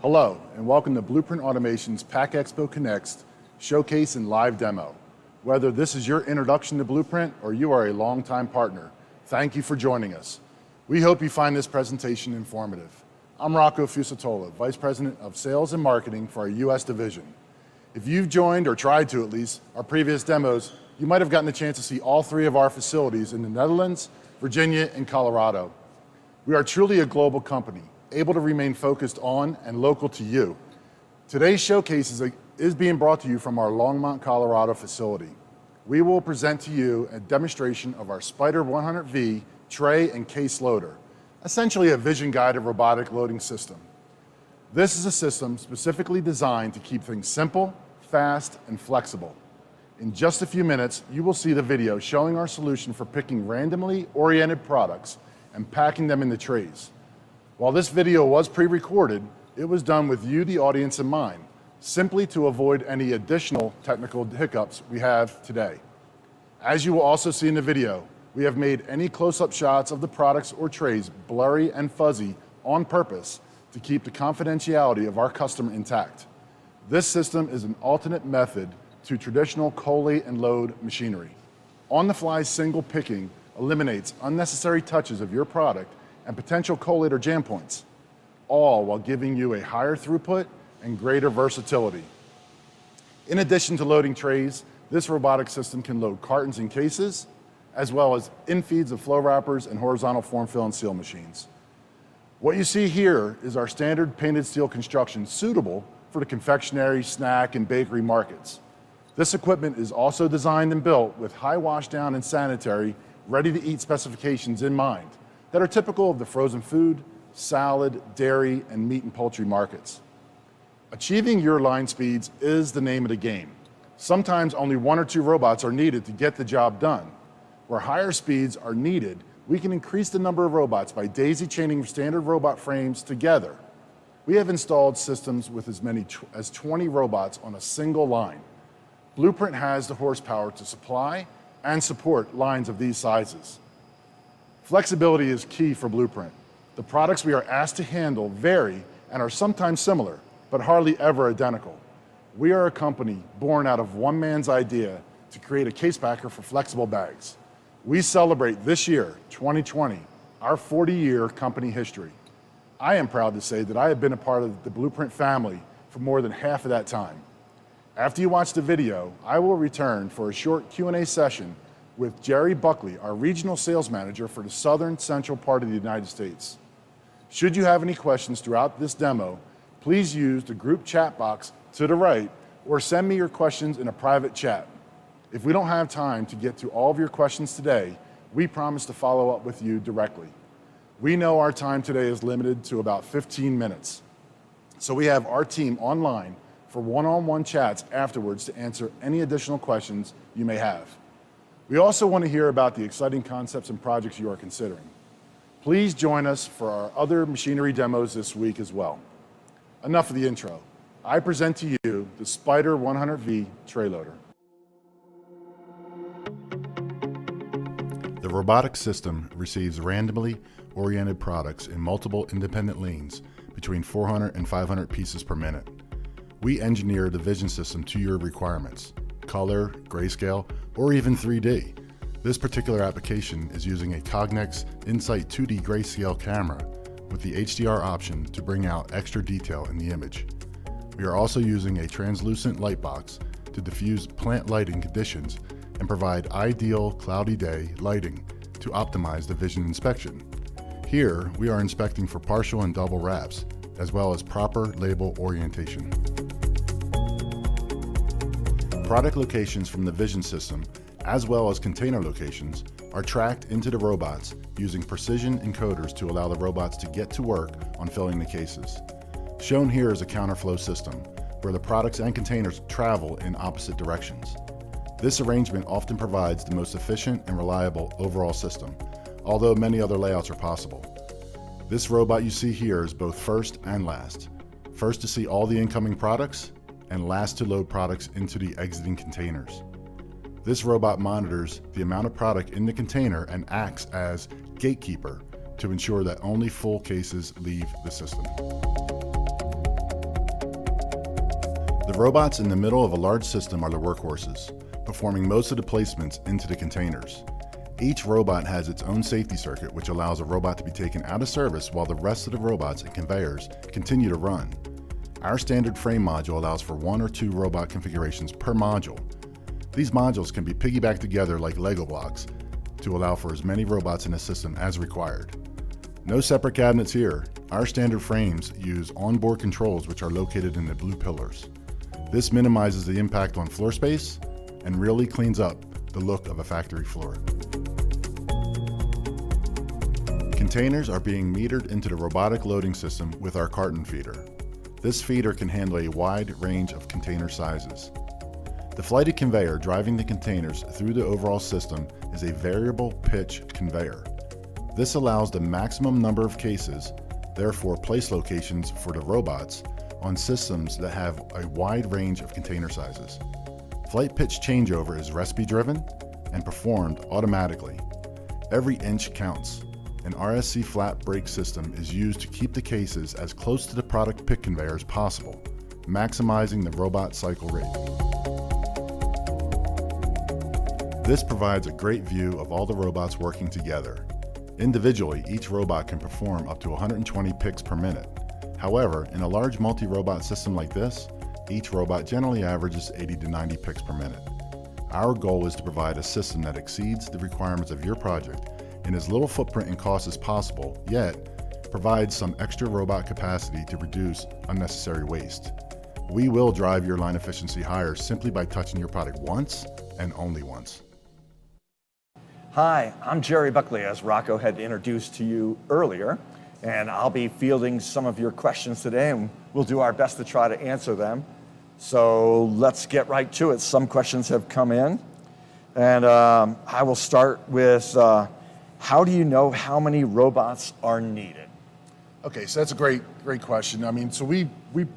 Hello, and welcome to BluePrint Automation's Pack Expo Connect's showcase and live demo. Whether this is your introduction to BluePrint or you are a longtime partner, thank you for joining us. We hope you find this presentation informative. I'm Rocco Fucetola, Vice President of Sales and Marketing for our US division. If you've joined, or tried to at least, our previous demos, you might have gotten a chance to see all three of our facilities in the Netherlands, Virginia, and Colorado. We are truly a global company, able to remain focused on and local to you. Today's showcase is being brought to you from our Longmont, Colorado facility. We will present to you a demonstration of our Spider 100V tray and case loader, essentially a vision-guided robotic loading system. This is a system specifically designed to keep things simple, fast, and flexible. In just a few minutes, you will see the video showing our solution for picking randomly oriented products and packing them into trays. While this video was pre-recorded, it was done with you, the audience, in mind, simply to avoid any additional technical hiccups we have today. As you will also see in the video, we have made any close-up shots of the products or trays blurry and fuzzy on purpose to keep the confidentiality of our customer intact. This system is an alternate method to traditional collate and load machinery. On-the-fly single picking eliminates unnecessary touches of your product and potential collate or jam points, all while giving you a higher throughput and greater versatility. In addition to loading trays, this robotic system can load cartons and cases, as well as infeeds of flow wrappers and horizontal form, fill, and seal machines. What you see here is our standard painted steel construction suitable for the confectionery, snack, and bakery markets. This equipment is also designed and built with high washdown and sanitary, ready-to-eat specifications in mind that are typical of the frozen food, salad, dairy, and meat and poultry markets. Achieving your line speeds is the name of the game. Sometimes only one or two robots are needed to get the job done. Where higher speeds are needed, we can increase the number of robots by daisy chaining standard robot frames together. We have installed systems with as many as 20 robots on a single line. BluePrint has the horsepower to supply and support lines of these sizes. Flexibility is key for BluePrint. The products we are asked to handle vary and are sometimes similar, but hardly ever identical. We are a company born out of one man's idea to create a case packer for flexible bags. We celebrate this year, 2020, our 40-year company history. I am proud to say that I have been a part of the BluePrint family for more than half of that time. After you watch the video, I will return for a short Q&A session with Jerry Buckley, our regional sales manager for the southern central part of the United States. Should you have any questions throughout this demo, please use the group chat box to the right or send me your questions in a private chat. If we don't have time to get to all of your questions today, we promise to follow up with you directly. We know our time today is limited to about 15 minutes, so we have our team online for one-on-one chats afterwards to answer any additional questions you may have. We also want to hear about the exciting concepts and projects you are considering. Please join us for our other machinery demos this week as well. Enough of the intro. I present to you the Spider 100V tray loader. The robotic system receives randomly oriented products in multiple independent lanes between 400 and 500 pieces per minute. We engineer the vision system to your requirements, color, grayscale, or even 3D. This particular application is using a Cognex Insight 2D grayscale camera with the HDR option to bring out extra detail in the image. We are also using a translucent light box to diffuse plant lighting conditions and provide ideal cloudy day lighting to optimize the vision inspection. Here, we are inspecting for partial and double wraps, as well as proper label orientation. Product locations from the vision system, as well as container locations, are tracked into the robots using precision encoders to allow the robots to get to work on filling the cases. Shown here is a counterflow system, where the products and containers travel in opposite directions. This arrangement often provides the most efficient and reliable overall system, although many other layouts are possible. This robot you see here is both first and last. First to see all the incoming products, and last to load products into the exiting containers. This robot monitors the amount of product in the container and acts as gatekeeper to ensure that only full cases leave the system. robots in the middle of a large system are the workhorses, performing most of the placements into the containers. Each robot has its own safety circuit, which allows a robot to be taken out of service while the rest of the robots and conveyors continue to run. Our standard frame module allows for 1 or 2 robot configurations per module. These modules can be piggybacked together like Lego blocks to allow for as many robots in the system as required. No separate cabinets here. Our standard frames use onboard controls which are located in the blue pillars. This minimizes the impact on floor space and really cleans up the look of a factory floor. Containers are being metered into the robotic loading system with our carton feeder. This feeder can handle a wide range of container sizes. The flighted conveyor driving the containers through the overall system is a variable pitch conveyor. This allows the maximum number of cases, therefore place locations for the robots, on systems that have a wide range of container sizes. Flight pitch changeover is recipe driven and performed automatically. Every inch counts. An RSC flat brake system is used to keep the cases as close to the product pick conveyor as possible, maximizing the robot cycle rate. This provides a great view of all the robots working together. Individually, each robot can perform up to 120 picks per minute. However, in a large multi-robot system like this, each robot generally averages 80 to 90 picks per minute. Our goal is to provide a system that exceeds the requirements of your project in as little footprint and cost as possible, yet provides some extra robot capacity to reduce unnecessary waste. We will drive your line efficiency higher simply by touching your product once and only once. Hi, I'm Jerry Buckley, as Rocco had introduced to you earlier, and I'll be fielding some of your questions today, and we'll do our best to try to answer them. So let's get right to it. Some questions have come in, and I will start with, how do you know how many robots are needed? Okay, so that's a great question. I mean, so we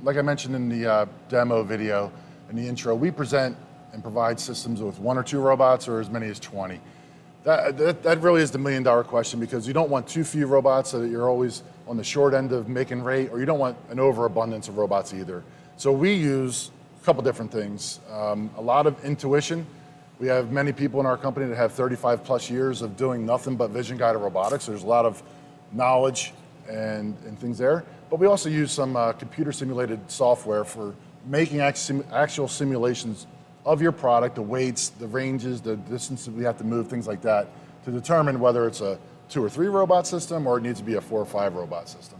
like I mentioned in the demo video, in the intro, we present and provide systems with 1 or 2 robots or as many as 20. That really is the $1 million question, because you don't want too few robots so that you're always on the short end of making rate, or you don't want an overabundance of robots either. So we use a couple different things. A lot of intuition. We have many people in our company that have 35 plus years of doing nothing but vision guided robotics. So there's a lot of knowledge and things there. But we also use some computer simulated software for making actual simulations of your product, the weights, the ranges, the distances we have to move, things like that, to determine whether it's a 2 or 3 robot system or it needs to be a 4 or 5 robot system.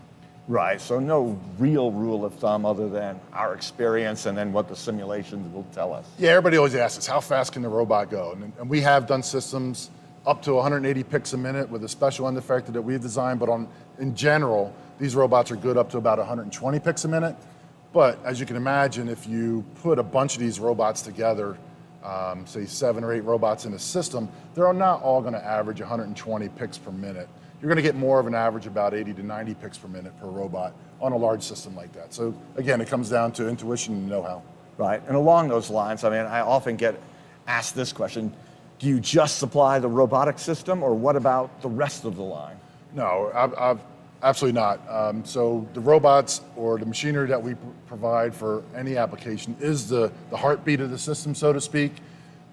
Right, so no real rule of thumb other than our experience and then what the simulations will tell us. Yeah, everybody always asks us, how fast can the robot go? And we have done systems up to 180 picks a minute with a special end effector that we've designed, but in general, these robots are good up to about 120 picks a minute. But as you can imagine, if you put a bunch of these robots together, say 7 or 8 robots in a system, they're not all gonna average 120 picks per minute. You're gonna get more of an average about 80 to 90 picks per minute per robot on a large system like that. So again, it comes down to intuition and know-how. Right, and along those lines, I mean, I often get asked this question, do you just supply the robotic system, or what about the rest of the line? No, absolutely not. So the robots or the machinery that we provide for any application is the heartbeat of the system, so to speak.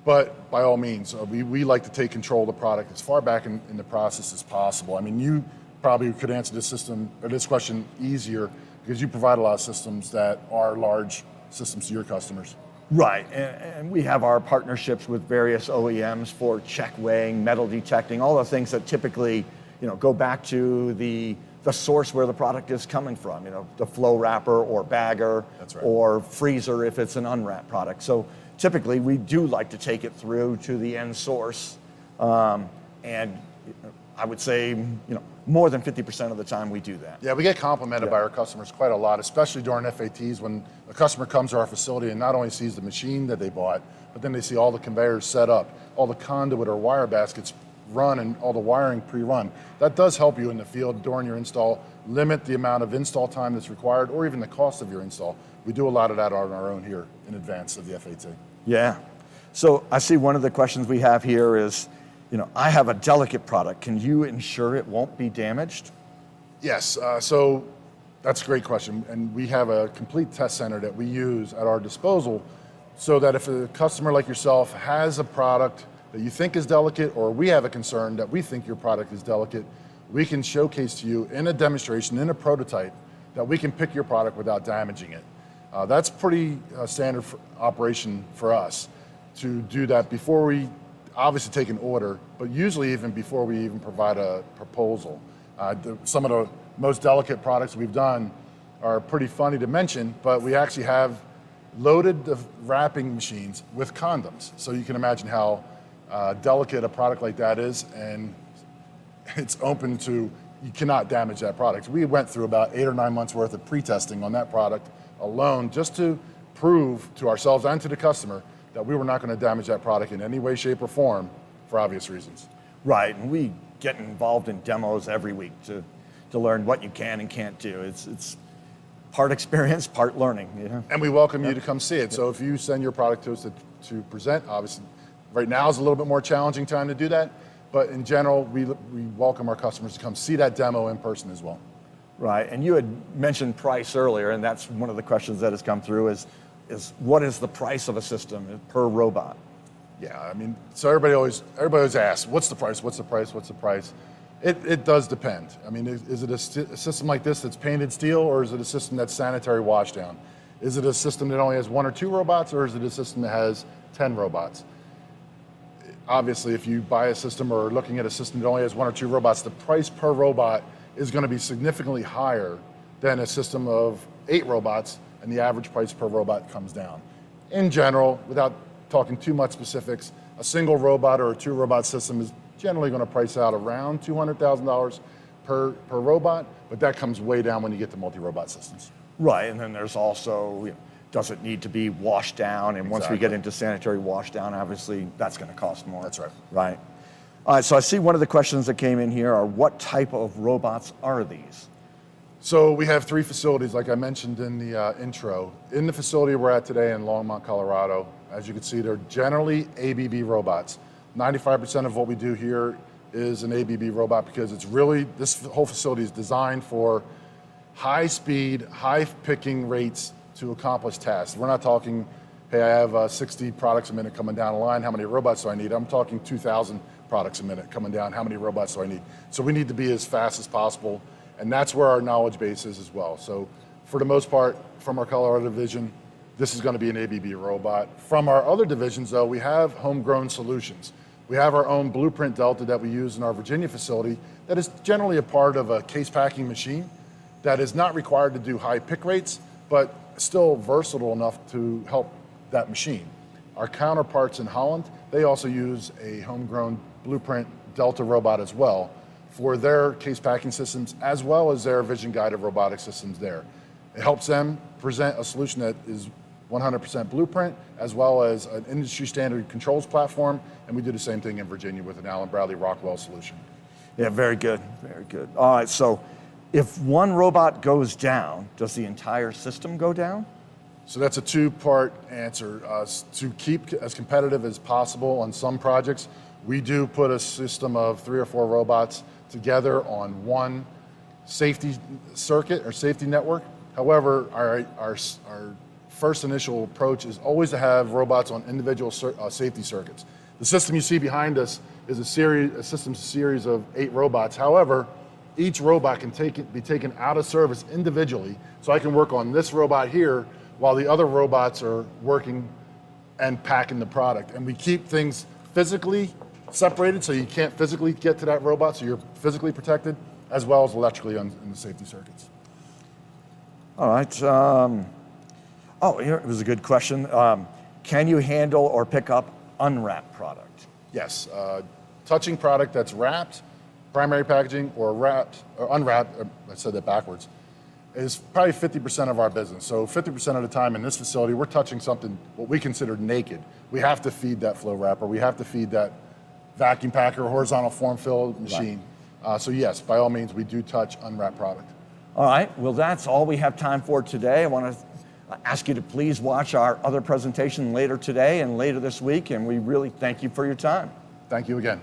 But by all means, we like to take control of the product as far back in the process as possible. I mean, you probably could answer this question easier because you provide a lot of systems that are large systems to your customers. Right, and we have our partnerships with various OEMs for check weighing, metal detecting, all the things that typically, go back to the source where the product is coming from, the flow wrapper or bagger. That's right. Or freezer if it's an unwrapped product. So typically we do like to take it through to the end source, and I would say, more than 50% of the time we do that. Yeah, we get complimented by our customers quite a lot, especially during FATs when a customer comes to our facility and not only sees the machine that they bought, but then they see all the conveyors set up, all the conduit or wire baskets run, and all the wiring pre-run. That does help you in the field during your install, limit the amount of install time that's required, or even the cost of your install. We do a lot of that on our own here in advance of the FAT. Yeah. So I see one of the questions we have here is, I have a delicate product. Can you ensure it won't be damaged? Yes, so That's a great question. And we have a complete test center that we use at our disposal so that if a customer like yourself has a product that you think is delicate, or we have a concern that we think your product is delicate, we can showcase to you in a demonstration, in a prototype, that we can pick your product without damaging it. That's pretty standard operation for us to do that before we obviously take an order, but usually even before we even provide a proposal. Some of the most delicate products we've done are pretty funny to mention, but we actually have loaded the wrapping machines with condoms. So you can imagine how delicate a product like that is, and it's open to, you cannot damage that product. We went through about 8 or 9 months worth of pre-testing on that product alone just to prove to ourselves and to the customer that we were not going to damage that product in any way, shape, or form for obvious reasons. Right, and we get involved in demos every week to learn what you can and can't do. It's part experience, part learning. You know? And we welcome you to come see it. So if you send your product to us to present, obviously, right now is a little bit more challenging time to do that, but in general, we welcome our customers to come see that demo in person as well. Right, and you had mentioned price earlier, and that's one of the questions that has come through is what is the price of a system per robot? Yeah, I mean, so everybody always asks, what's the price, what's the price, what's the price? It does depend. I mean, is it a system like this that's painted steel, or is it a system that's sanitary washdown? Is it a system that only has 1 or 2 robots, or is it a system that has 10 robots? Obviously, if you buy a system or are looking at a system that only has 1 or 2 robots, the price per robot is going to be significantly higher than a system of 8 robots, and the average price per robot comes down. In general, without talking too much specifics, a single robot or a 2 robot system is generally going to price out around $200,000 per robot, but that comes way down when you get to multi-robot systems. Right, and then there's also, does it need to be washed down? And once we get into sanitary washdown, obviously that's going to cost more. That's right. Right. All right, so I see one of the questions that came in here are what type of robots are these? So we have 3 facilities, like I mentioned in the intro. In the facility we're at today in Longmont, Colorado, as you can see, they're generally ABB robots. 95% of what we do here is an ABB robot because it's really, this whole facility is designed for high speed, high picking rates to accomplish tasks. We're not talking, hey, I have 60 products a minute coming down the line, how many robots do I need? I'm talking 2,000 products a minute coming down, how many robots do I need? So we need to be as fast as possible, and that's where our knowledge base is as well. So for the most part, from our Colorado division, this is going to be an ABB robot. From our other divisions, though, we have homegrown solutions. We have our own BluePrint Delta that we use in our Virginia facility that is generally a part of a case packing machine that is not required to do high pick rates, but still versatile enough to help that machine. Our counterparts in Holland, they also use a homegrown BluePrint Delta robot as well for their case packing systems, as well as their vision guided robotic systems there. It helps them present a solution that is 100% BluePrint, as well as an industry standard controls platform, and we do the same thing in Virginia with an Allen Bradley Rockwell solution. Yeah, very good, very good. All right, so if one robot goes down, does the entire system go down? So that's a 2-part answer. To keep as competitive as possible on some projects, we do put a system of 3 or 4 robots together on one safety circuit or safety network. However, our first initial approach is always to have robots on individual safety circuits. The system you see behind us is a series of 8 robots. However, each robot can be taken out of service individually. So I can work on this robot here while the other robots are working and packing the product. And we keep things physically separated so you can't physically get to that robot, so you're physically protected, as well as electrically in the safety circuits. All right. Here it was a good question. Can you handle or pick up unwrapped product? Yes. Touching product that's wrapped, primary packaging, or wrapped or unwrapped, I said that backwards, is probably 50% of our business. So 50% of the time in this facility, we're touching something what we consider naked. We have to feed that flow wrapper. We have to feed that vacuum packer, horizontal form fill machine. Right. So yes, by all means, we do touch unwrapped product. All right, well, that's all we have time for today. I want to ask you to please watch our other presentation later today and later this week, and we really thank you for your time. Thank you again.